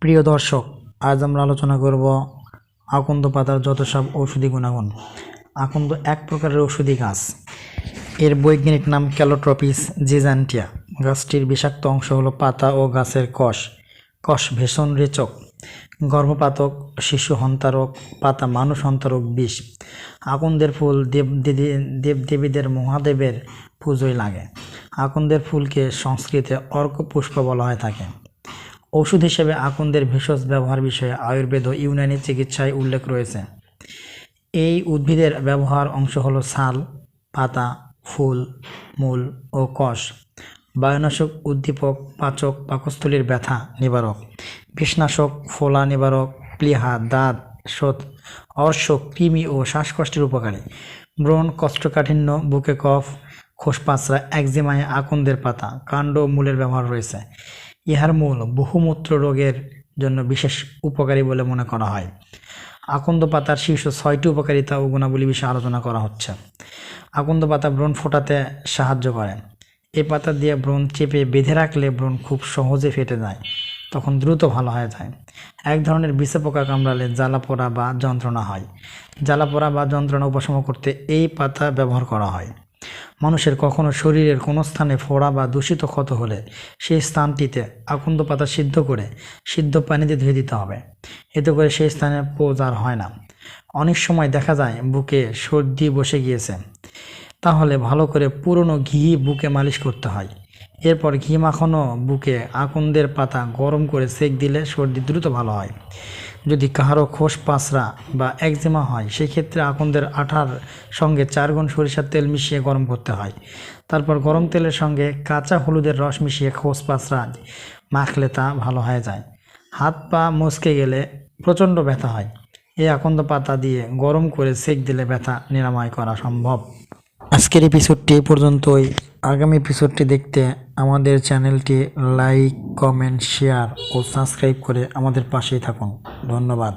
প্রিয় দর্শক, আজ আমরা আলোচনা করব আকন্দ পাতার যত সব ঔষধি গুণাগুণ। আকন্দ এক প্রকারের ঔষধি গাছ। এর বৈজ্ঞানিক নাম ক্যালোট্রপিস জিজান্টিয়া। গাছটির বিষাক্ত অংশ হলো পাতা ও গাছের কষ। কষ ভীষণ রেচক, গর্ভপাতক, শিশু হন্তারক, পাতা মানুষ হন্তারক বিষ। আকন্দের ফুল দেবদেবীদের মহাদেবের পুজোয় লাগে। আকন্দের ফুলকে সংস্কৃতে অর্ক পুষ্প বলা হয়ে থাকে। ওষুধ হিসেবে আকন্দের ভেষজ ব্যবহার বিষয়ে আয়ুর্বেদ ও ইউনানি চিকিৎসায় উল্লেখ রয়েছে। এই উদ্ভিদের ব্যবহার অংশ হলো ছাল, পাতা, ফুল, মূল ও কষ। বায়ুনাশক, উদ্দীপক, পাচক, পাকস্থলীর ব্যথা নিবারক, বিষনাশক, ফোলা নিবারক, প্লীহা, দাঁত, শোথ, অর্শ, কৃমি ও শ্বাসকষ্টের উপকারী। ব্রণ, কোষ্ঠকাঠিন্য, বুকে কফ, খোসপাঁচড়া, একজিমায় আকন্দের পাতা, কাণ্ড ও মূলের ব্যবহার রয়েছে। ইহার মূল বহুমূত্র রোগের জন্য বিশেষ উপকারী বলে মনে করা হয়। আকন্দ পাতার শীর্ষ 6টি উপকারিতা ও গুণাবলী বিষয়ে আলোচনা করা হচ্ছে। আকন্দ পাতা ব্রণ ফোটাতে সাহায্য করে। এই পাতা দিয়ে ব্রণ চেপে বেঁধে রাখলে ব্রণ খুব সহজে ফেটে যায়, তখন দ্রুত ভালো হয়ে যায়। এক ধরনের বিষে পোকা কামড়ালে জ্বালাপোড়া বা যন্ত্রণা হয়। জ্বালাপোড়া বা যন্ত্রণা উপশম করতে এই পাতা ব্যবহার করা হয়। মানুষের কখনো শরীরের কোনো স্থানে ফোড়া বা দূষিত ক্ষত হলে সেই স্থানটিতে আকন্দ পাতা সিদ্ধ পানিতে ধুয়ে দিতে হবে। এতে করে সেই স্থানে পোজ আর হয় না। অনেক সময় দেখা যায় বুকে সর্দি বসে গিয়েছে, তাহলে ভালো করে পুরনো ঘি বুকে মালিশ করতে হয়। এরপর ঘি মাখানো বুকে আকন্দের পাতা গরম করে সেক দিলে সর্দি দ্রুত ভালো হয়। যদি কাহারও খোসপাঁচড়া বা একজিমা হয়, সেক্ষেত্রে আকন্দের আঠার সঙ্গে 4 গুণ সরিষার তেল মিশিয়ে গরম করতে হয়। তারপর গরম তেলের সঙ্গে কাঁচা হলুদের রস মিশিয়ে খোসপাঁচড়া মাখলে তা ভালো হয়ে যায়। হাত পা মচকে গেলে প্রচণ্ড ব্যথা হয়। এই আকন্দ পাতা দিয়ে গরম করে সেক দিলে ব্যথা নিরাময় করা সম্ভব। আজকের এপিসোডটি এই পর্যন্তই। আগামী এপিসোডটি দেখতে আমাদের চ্যানেলটি লাইক, কমেন্ট, শেয়ার ও সাবস্ক্রাইব করে আমাদের পাশেই থাকুন। ধন্যবাদ।